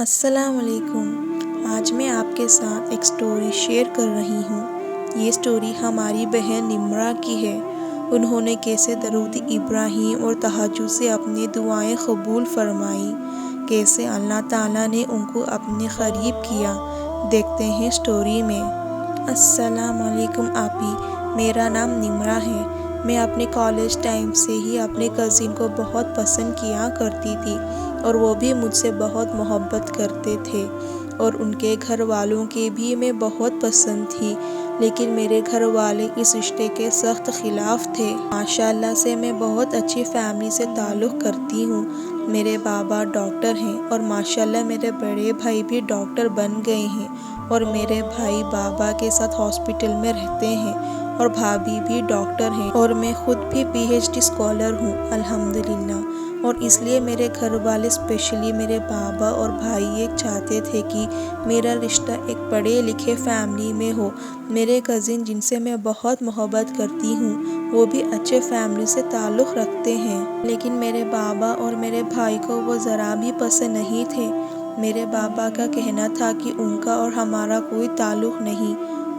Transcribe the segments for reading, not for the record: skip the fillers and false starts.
السلام علیکم۔ آج میں آپ کے ساتھ ایک سٹوری شیئر کر رہی ہوں۔ یہ سٹوری ہماری بہن نمرہ کی ہے۔ انہوں نے کیسے درود ابراہیم اور تہجد سے اپنی دعائیں قبول فرمائیں، کیسے اللہ تعالیٰ نے ان کو اپنے قریب کیا، دیکھتے ہیں سٹوری میں۔ السلام علیکم آپی، میرا نام نمرہ ہے۔ میں اپنے کالج ٹائم سے ہی اپنے کزن کو بہت پسند کیا کرتی تھی اور وہ بھی مجھ سے بہت محبت کرتے تھے اور ان کے گھر والوں کے بھی میں بہت پسند تھی، لیکن میرے گھر والے اس رشتے کے سخت خلاف تھے۔ ماشاءاللہ سے میں بہت اچھی فیملی سے تعلق کرتی ہوں۔ میرے بابا ڈاکٹر ہیں اور ماشاءاللہ میرے بڑے بھائی بھی ڈاکٹر بن گئے ہیں اور میرے بھائی بابا کے ساتھ ہاسپٹل میں رہتے ہیں اور بھابھی بھی ڈاکٹر ہیں اور میں خود بھی پی ایچ ڈی اسکالر ہوں الحمدللہ۔ اور اس لیے میرے گھر والے اسپیشلی میرے بابا اور بھائی یہ چاہتے تھے کہ میرا رشتہ ایک پڑھے لکھے فیملی میں ہو۔ میرے کزن جن سے میں بہت محبت کرتی ہوں وہ بھی اچھے فیملی سے تعلق رکھتے ہیں، لیکن میرے بابا اور میرے بھائی کو وہ ذرا بھی پسند نہیں تھے۔ میرے بابا کا کہنا تھا کہ ان کا اور ہمارا کوئی تعلق نہیں۔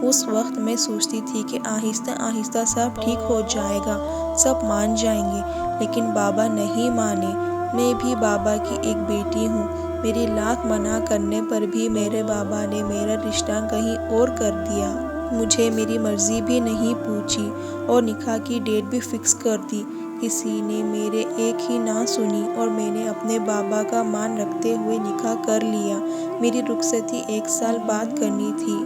اس وقت میں سوچتی تھی کہ آہستہ آہستہ سب ٹھیک ہو جائے گا، سب مان جائیں گے، لیکن بابا نہیں مانے۔ میں بھی بابا کی ایک بیٹی ہوں۔ میری لاکھ منع کرنے پر بھی میرے بابا نے میرا رشتہ کہیں اور کر دیا۔ مجھے میری مرضی بھی نہیں پوچھی اور نکاح کی ڈیٹ بھی فکس کر دی۔ کسی نے میرے ایک ہی نہ سنی اور میں نے اپنے بابا کا مان رکھتے ہوئے نکاح کر لیا۔ میری رخصتی 1 سال بعد کرنی تھی۔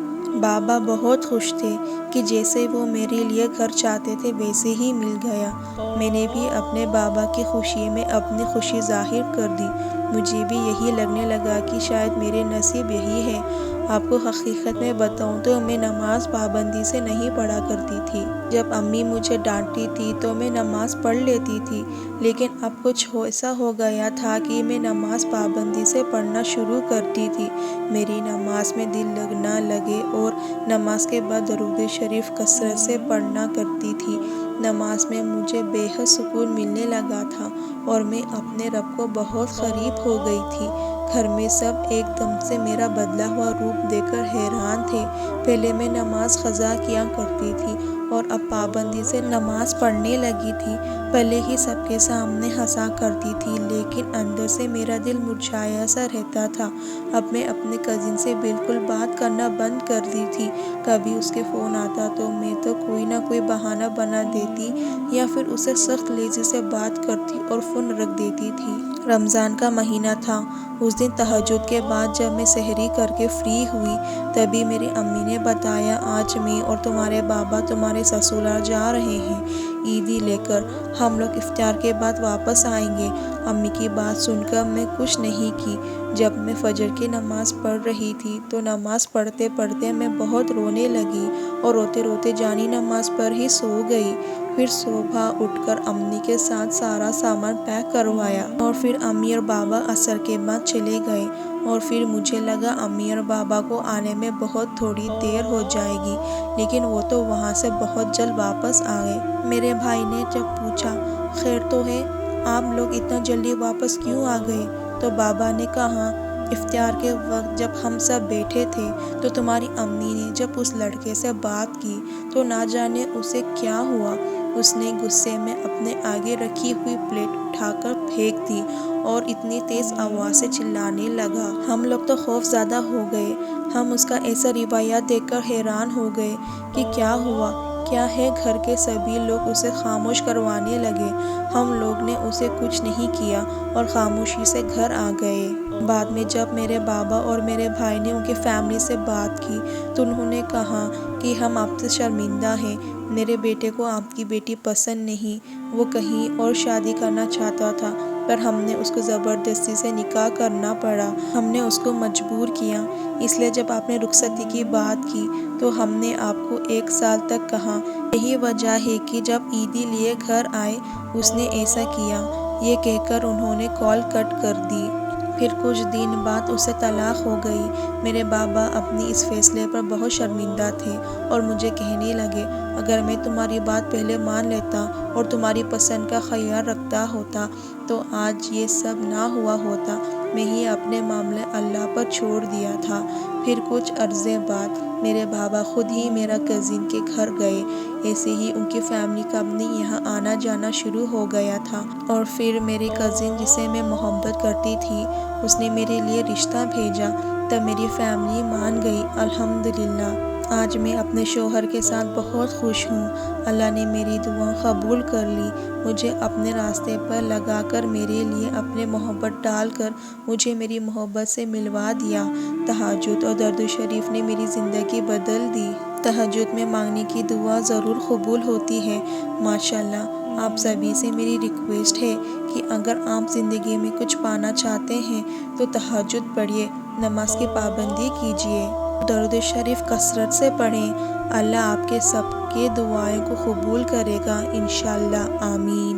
بابا بہت خوش تھے کہ جیسے وہ میرے لیے گھر چاہتے تھے ویسے ہی مل گیا۔ میں نے بھی اپنے بابا کی خوشی میں اپنی خوشی ظاہر کر دی۔ مجھے بھی یہی لگنے لگا کہ شاید میرے نصیب یہی ہے۔ آپ کو حقیقت میں بتاؤں تو میں نماز پابندی سے نہیں پڑھا کرتی تھی۔ جب امی مجھے ڈانٹتی تھی تو میں نماز پڑھ لیتی تھی، لیکن اب کچھ ایسا ہو گیا تھا کہ میں نماز پابندی سے پڑھنا شروع کرتی تھی۔ میری نماز میں دل لگ نہ لگے اور نماز کے بعد درود شریف کثرت سے پڑھنا کرتی تھی۔ نماز میں مجھے بے حد سکون ملنے لگا تھا اور میں اپنے رب کو بہت قریب ہو گئی تھی۔ گھر میں سب ایک دم سے میرا بدلا ہوا روپ دیکھ کر حیران تھے۔ پہلے میں نماز قضا کیا کرتی تھی اور اب پابندی سے نماز پڑھنے لگی تھی۔ پہلے ہی سب کے سامنے ہنسا کرتی تھی، لیکن اندر سے میرا دل مرجھایا سا رہتا تھا۔ اب میں اپنے کزن سے بالکل بات کرنا بند کر دی تھی۔ کبھی اس کے فون آتا تو میں تو کوئی نہ کوئی بہانہ بنا دیتی یا پھر اسے سخت لہجے سے بات کرتی اور فون رکھ دیتی تھی۔ رمضان کا مہینہ تھا۔ اس دن تہجد کے بعد جب میں سحری کر کے فری ہوئی تبھی میری امی نے بتایا آج میں اور تمہارے بابا تمہارے سسرال جا رہے ہیں عیدی لے کر، ہم لوگ افطار کے بعد واپس آئیں گے۔ امی کی بات سن کر میں کچھ نہیں کی۔ جب میں فجر کی نماز پڑھ رہی تھی تو نماز پڑھتے پڑھتے میں بہت رونے لگی اور روتے روتے جانی نماز پر ہی سو گئی۔ پھر صبح اٹھ کر امی کے ساتھ سارا سامان پیک کروایا اور پھر امی اور بابا عصر کے بعد چلے گئے اور پھر مجھے لگا امی اور بابا کو آنے میں بہت تھوڑی دیر ہو جائے گی، لیکن وہ تو وہاں سے بہت جلد واپس آ گئے۔ میرے بھائی نے جب پوچھا خیر تو ہے، آپ لوگ اتنا جلدی واپس کیوں آ گئے؟ تو بابا نے کہا افطار کے وقت جب ہم سب بیٹھے تھے تو تمہاری امی نے جب اس لڑکے سے بات کی تو نہ جانے اسے کیا ہوا، اس نے غصے میں اپنے آگے رکھی ہوئی پلیٹ اٹھا کر پھینک دی اور اتنی تیز آواز سے چلانے لگا۔ ہم لوگ تو خوف زدہ ہو گئے۔ ہم اس کا ایسا رویہ دیکھ کر حیران ہو گئے کہ کیا ہوا کیا ہے۔ گھر کے سبھی لوگ اسے خاموش کروانے لگے۔ ہم لوگ نے اسے کچھ نہیں کیا اور خاموشی سے گھر آ گئے۔ بعد میں جب میرے بابا اور میرے بھائی نے ان کی فیملی سے بات کی تو انہوں نے کہا کہ ہم آپ سے شرمندہ ہیں، میرے بیٹے کو آپ کی بیٹی پسند نہیں، وہ کہیں اور شادی کرنا چاہتا تھا پر ہم نے اس کو زبردستی سے نکاح کرنا پڑا، ہم نے اس کو مجبور کیا، اس لیے جب آپ نے رخصتی کی بات کی تو ہم نے آپ کو 1 سال تک کہا، یہی وجہ ہے کہ جب عیدی لیے گھر آئے اس نے ایسا کیا۔ یہ کہہ کر انہوں نے کال کٹ کر دی۔ پھر کچھ دن بعد اسے طلاق ہو گئی۔ میرے بابا اپنی اس فیصلے پر بہت شرمندہ تھے اور مجھے کہنے لگے اگر میں تمہاری بات پہلے مان لیتا اور تمہاری پسند کا خیال رکھتا ہوتا تو آج یہ سب نہ ہوا ہوتا۔ میں ہی اپنے معاملے اللہ پر چھوڑ دیا تھا۔ پھر کچھ عرصے بعد میرے بابا خود ہی میرا کزن کے گھر گئے۔ ایسے ہی ان کی فیملی کا اپنے یہاں آنا جانا شروع ہو گیا تھا، اور پھر میری کزن جسے میں محبت کرتی تھی اس نے میرے لیے رشتہ بھیجا، تب میری فیملی مان گئی۔ الحمدللہ آج میں اپنے شوہر کے ساتھ بہت خوش ہوں۔ اللہ نے میری دعا قبول کر لی، مجھے اپنے راستے پر لگا کر میرے لیے اپنے محبت ڈال کر مجھے میری محبت سے ملوا دیا۔ تہجد اور درود شریف نے میری زندگی بدل دی۔ تہجد میں مانگنے کی دعا ضرور قبول ہوتی ہے۔ ماشاءاللہ آپ سبھی سے میری ریکویسٹ ہے کہ اگر آپ زندگی میں کچھ پانا چاہتے ہیں تو تہجد پڑھیے، نماز کی پابندی کیجیے، درود شریف کثرت سے پڑھیں۔ اللہ آپ کے سب کے دعائیں کو قبول کرے گا انشاءاللہ، آمین۔